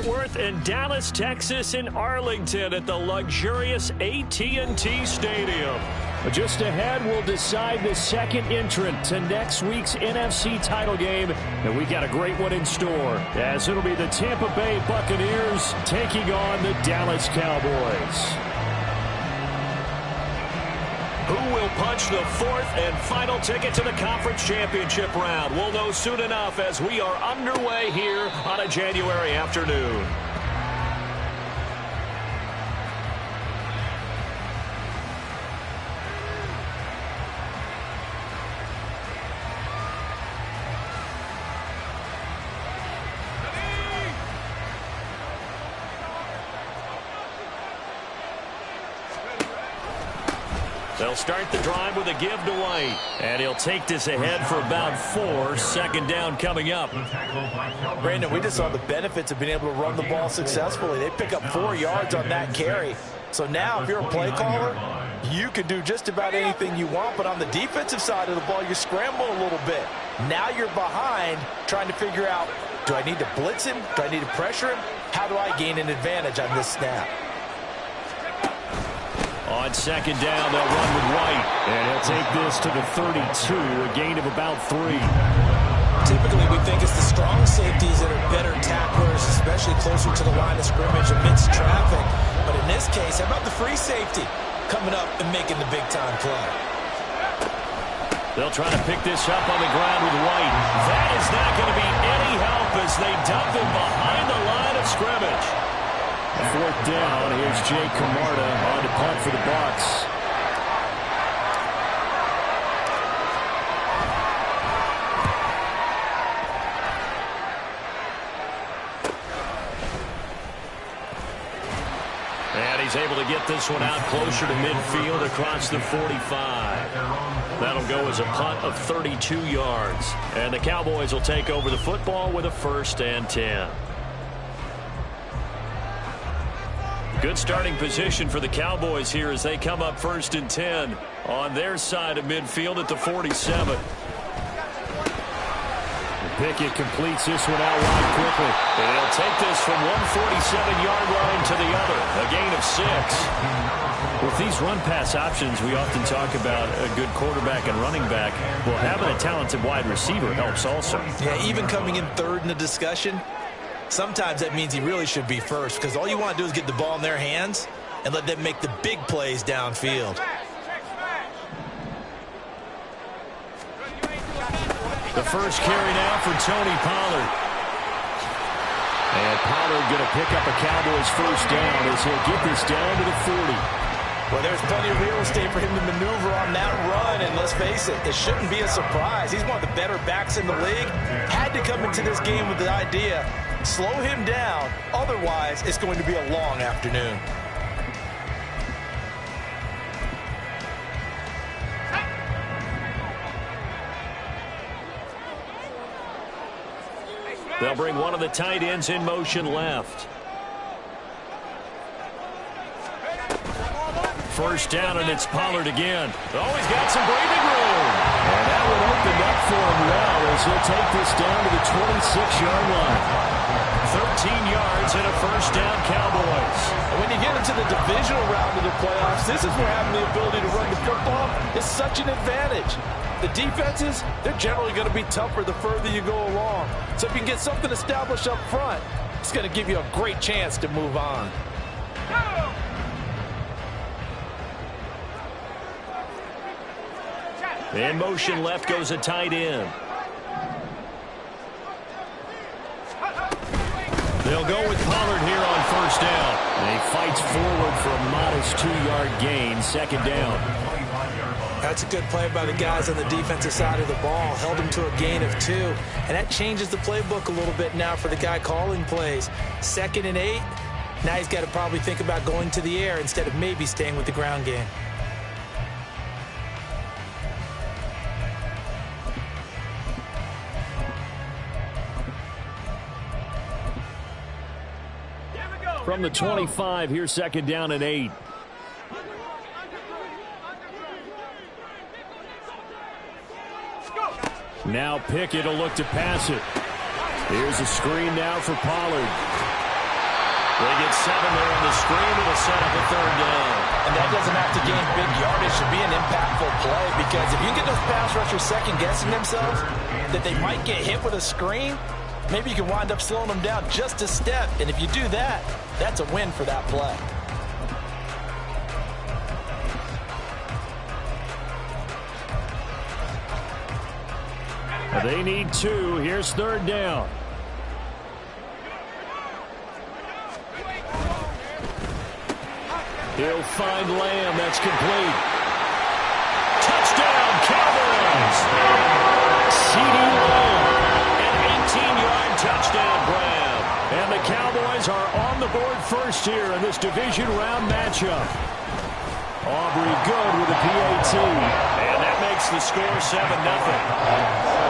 Worth and Dallas, Texas in Arlington at the luxurious AT&T Stadium. Just ahead, we'll decide the second entrant to next week's NFC title game. And we got a great one in store, as it'll be the Tampa Bay Buccaneers taking on the Dallas Cowboys. Who will punch the fourth and final ticket to the conference championship round? We'll know soon enough as we are underway here on a January afternoon. They'll start the drive with a give to White. And he'll take this ahead for about 4. Second down coming up. Brandon, we just saw the benefits of being able to run the ball successfully. They pick up 4 yards on that carry. So now if you're a play caller, you can do just about anything you want. But on the defensive side of the ball, you scramble a little bit. Now you're behind trying to figure out, do I need to blitz him? Do I need to pressure him? How do I gain an advantage on this snap? On second down, they'll run with White. And he'll take this to the 32, a gain of about 3. Typically, we think it's the strong safeties that are better tacklers, especially closer to the line of scrimmage amidst traffic. But in this case, how about the free safety coming up and making the big-time play? They'll try to pick this up on the ground with White. That is not going to be any help as they dump him behind the line of scrimmage. Fourth down, here's Jake Camarda on to punt for the Bucs. And he's able to get this one out closer to midfield across the 45. That'll go as a punt of 32 yards. And the Cowboys will take over the football with a 1st and 10. Good starting position for the Cowboys here as they come up 1st and 10 on their side of midfield at the 47. Pickett completes this one out wide quickly. And he'll take this from 147-yard line to the other, a gain of 6. With these run-pass options, we often talk about a good quarterback and running back. Well, having a talented wide receiver helps also. Yeah, even coming in 3rd in the discussion, sometimes that means he really should be first, because all you want to do is get the ball in their hands and let them make the big plays downfield. The first carry now for Tony Pollard. And Pollard going to pick up a Cowboys 1st down as he'll get this down to the 40. Well, there's plenty of real estate for him to maneuver on that run, and let's face it, it shouldn't be a surprise. He's one of the better backs in the league. Had to come into this game with the idea, slow him down, otherwise it's going to be a long afternoon. They'll bring one of the tight ends in motion left. 1st down, and it's Pollard again. Oh, he's got some breathing room. And that one opened up for him well as he'll take this down to the 26-yard line. 13 yards and a 1st down, Cowboys. And when you get into the divisional round of the playoffs, this is where having the ability to run the football is such an advantage. The defenses, they're generally going to be tougher the further you go along. So if you can get something established up front, it's going to give you a great chance to move on. In motion left goes a tight end. They'll go with Pollard here on 1st down. And he fights forward for a modest 2-yard gain, 2nd down. That's a good play by the guys on the defensive side of the ball. Held him to a gain of 2. And that changes the playbook a little bit now for the guy calling plays. 2nd and 8. Now he's got to probably think about going to the air instead of maybe staying with the ground game. From the 25, here's 2nd down and 8. Now Pickett will look to pass it. Here's a screen now for Pollard. They get 7 there on the screen. It'll set up a 3rd down. And that doesn't have to gain big yardage to be an impactful play, because if you can get those pass rushers second-guessing themselves that they might get hit with a screen, maybe you can wind up slowing them down just a step. And if you do that, that's a win for that play. They need 2. Here's 3rd down. He'll find Lamb. That's complete. Touchdown, Cowboys! CeeDee Lamb, an 18-yard touchdown grab. And the Cowboys are on the board first here in this division round matchup. Aubrey good with a PAT. And that makes the score 7-0.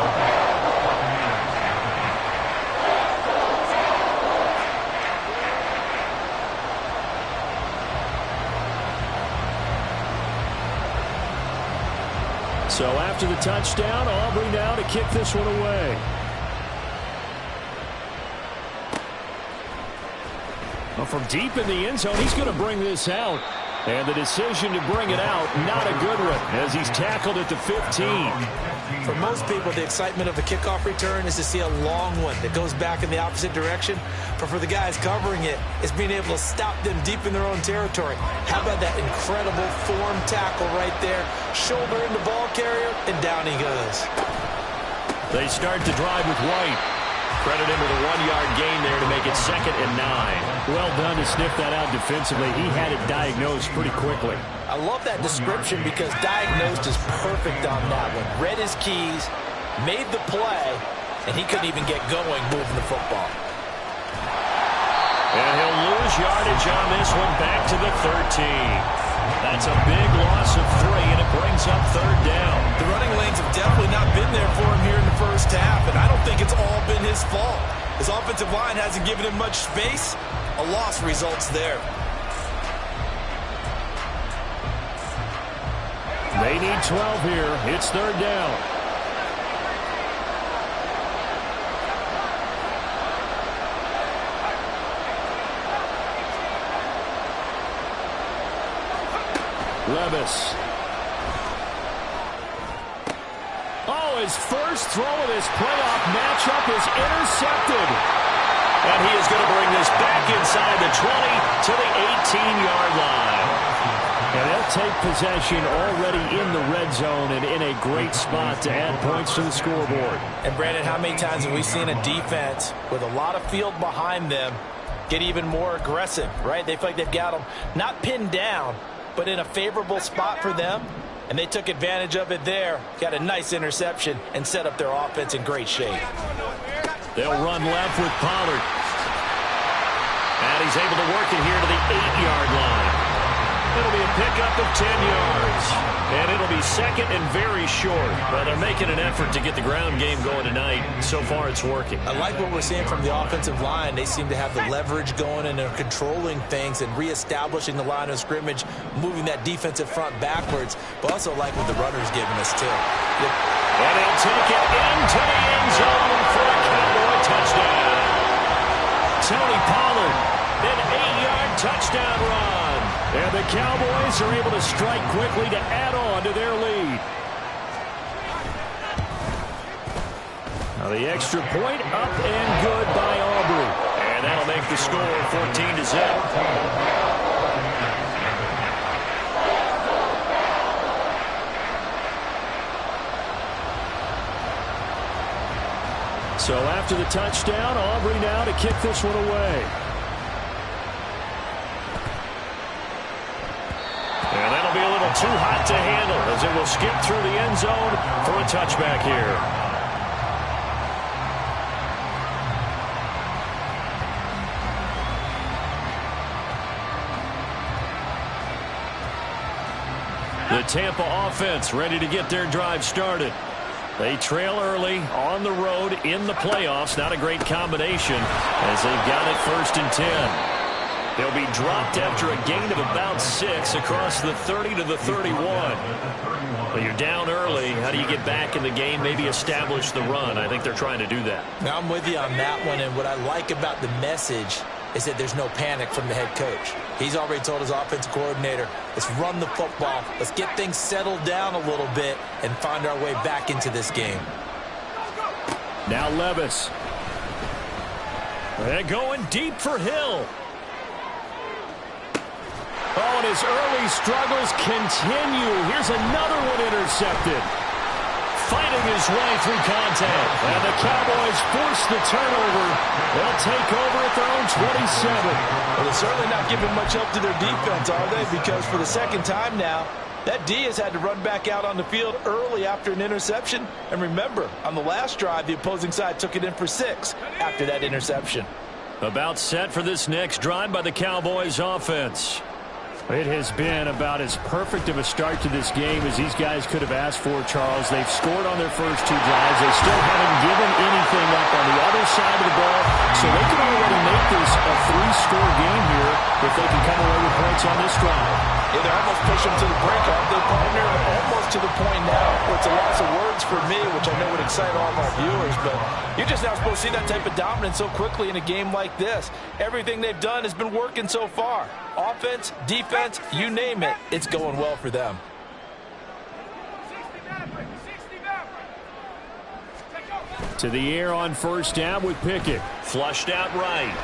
So after the touchdown, Aubrey now to kick this one away. Well, from deep in the end zone, he's going to bring this out. And the decision to bring it out, not a good one, as he's tackled at the 15. For most people, the excitement of the kickoff return is to see a long one that goes back in the opposite direction. But for the guys covering it, it's being able to stop them deep in their own territory. How about that incredible form tackle right there? Shoulder in the ball carrier, and down he goes. They start to drive with White. Credit him with a 1-yard gain there to make it 2nd and 9. Well done to sniff that out defensively. He had it diagnosed pretty quickly. I love that description because diagnosed is perfect on that one. Read his keys, made the play, and he couldn't even get going moving the football. And he'll lose yardage on this one back to the 13. That's a big loss of 3, and it brings up 3rd down. The running lanes have definitely not been there for him here in the first half, and I don't think it's all been his fault. His offensive line hasn't given him much space. A loss results there. They need 12 here. It's 3rd down. Levis. Oh, his first throw of this playoff matchup is intercepted. And he is going to bring this back inside the 20 to the 18-yard line. And they'll take possession already in the red zone and in a great spot to add points to the scoreboard. And, Brandon, how many times have we seen a defense with a lot of field behind them get even more aggressive, right? They feel like they've got them not pinned down, but in a favorable spot for them, and they took advantage of it there. Got a nice interception and set up their offense in great shape. They'll run left with Pollard. And he's able to work it here to the 8-yard line. It'll be a pickup of 10 yards. And it'll be 2nd and very short. Well, they're making an effort to get the ground game going tonight. So far, it's working. I like what we're seeing from the offensive line. They seem to have the leverage going, and they're controlling things and reestablishing the line of scrimmage, moving that defensive front backwards. But also like what the runner's giving us, too. And he'll take it into the end zone for a Cowboy touchdown. Tony Pollard, an 8-yard touchdown run. And the Cowboys are able to strike quickly to add on to their lead. Now the extra point up and good by Aubrey. And that'll make the score 14-0. So after the touchdown, Aubrey now to kick this one away. And that'll be a little too hot to handle as it will skip through the end zone for a touchback here. The Tampa offense ready to get their drive started. They trail early on the road in the playoffs. Not a great combination as they've got it 1st and 10. They'll be dropped after a gain of about 6 across the 30 to the 31. But you're down early. How do you get back in the game, maybe establish the run? I think they're trying to do that. Now I'm with you on that one, and what I like about the message is that there's no panic from the head coach. He's already told his offensive coordinator, let's run the football, let's get things settled down a little bit and find our way back into this game. Now Levis. They're going deep for Hill. Oh, and his early struggles continue. Here's another one intercepted. Fighting his way through contact. And the Cowboys force the turnover. They'll take over at their own 27. Well, they're certainly not giving much help to their defense, are they? Because for the second time now, that D has had to run back out on the field early after an interception. And remember, on the last drive, the opposing side took it in for 6 after that interception. About set for this next drive by the Cowboys offense. It has been about as perfect of a start to this game as these guys could have asked for, Charles. They've scored on their first 2 drives. They still haven't given anything up on the other side of the ball, so they can already make this a 3-score game here if they can come away with points on this drive. Yeah, they almost push them to the brink, aren't they, partner? Almost to the point now where it's a loss of words for me, which I know would excite all of our viewers, but you're just not supposed to see that type of dominance so quickly in a game like this. Everything they've done has been working so far. Offense, defense, you name it, it's going well for them. To the air on first down with Pickett. Flushed out right.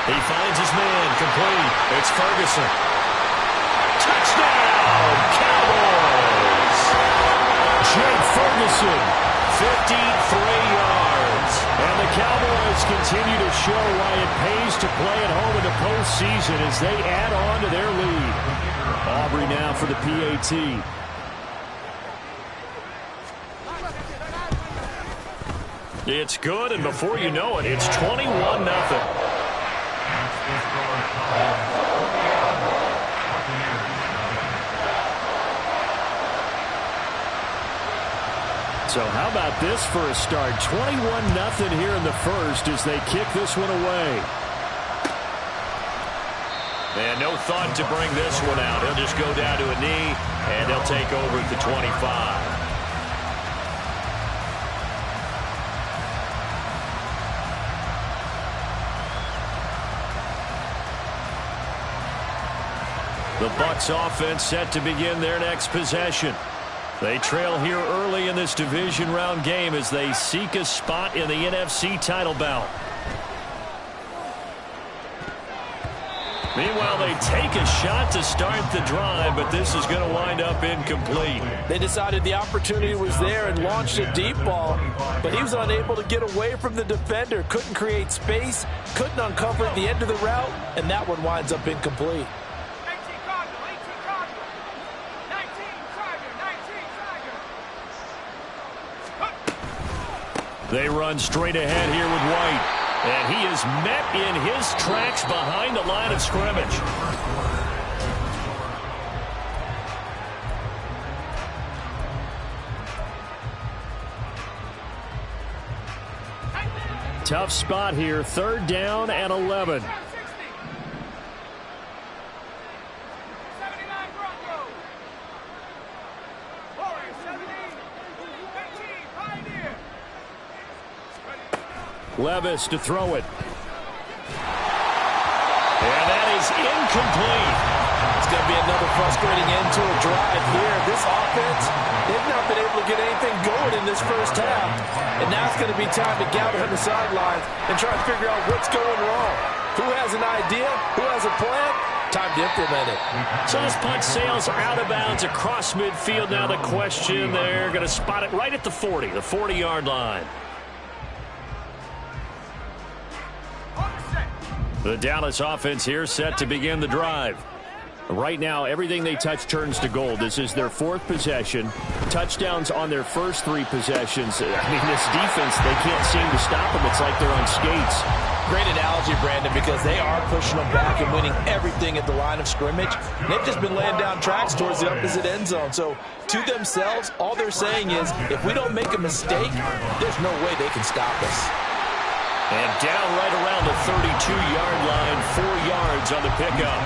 He finds his man, complete. It's Ferguson. Touchdown, Cowboys! Jake Ferguson, 53 yards. And the Cowboys continue to show why it pays to play at home in the postseason as they add on to their lead. Aubrey now for the PAT. It's good, and before you know it, it's 21-0. So how about this for a start? 21-0 here in the first as they kick this one away. And no thought to bring this one out. He'll just go down to a knee, and they'll take over at the 25. The Bucs offense set to begin their next possession. They trail here early in this division round game as they seek a spot in the NFC title bout. Meanwhile, they take a shot to start the drive, but this is going to wind up incomplete. They decided the opportunity was there and launched a deep ball, but he was unable to get away from the defender, couldn't create space, couldn't uncover at the end of the route, and that one winds up incomplete. They run straight ahead here with White. And he is met in his tracks behind the line of scrimmage. Tough spot here. 3rd down and 11. Levis to throw it. And that is incomplete. It's going to be another frustrating end to a drive here. This offense, they've not been able to get anything going in this first half. And now it's going to be time to gather on the sidelines and try to figure out what's going wrong. Who has an idea? Who has a plan? Time to implement it. So this punt sails out of bounds across midfield. Now the question, they're going to spot it right at the 40, the 40-yard line. The Dallas offense here set to begin the drive. Right now, everything they touch turns to gold. This is their 4th possession. Touchdowns on their first 3 possessions. I mean, this defense, they can't seem to stop them. It's like they're on skates. Great analogy, Brandon, because they are pushing them back and winning everything at the line of scrimmage. They've just been laying down tracks towards the opposite end zone. So, to themselves, all they're saying is, if we don't make a mistake, there's no way they can stop us. And down right around the 32-yard line, 4 yards on the pickup.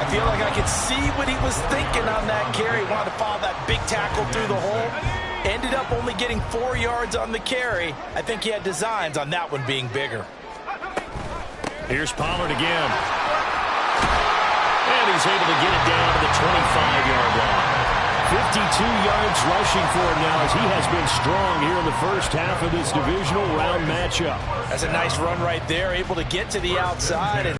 I feel like I could see what he was thinking on that carry. He wanted to follow that big tackle through the hole. Ended up only getting 4 yards on the carry. I think he had designs on that one being bigger. Here's Pollard again. And he's able to get it down to the 25-yard line. 52 yards rushing for him now as he has been strong here in the first half of this divisional round matchup. That's a nice run right there, able to get to the outside. And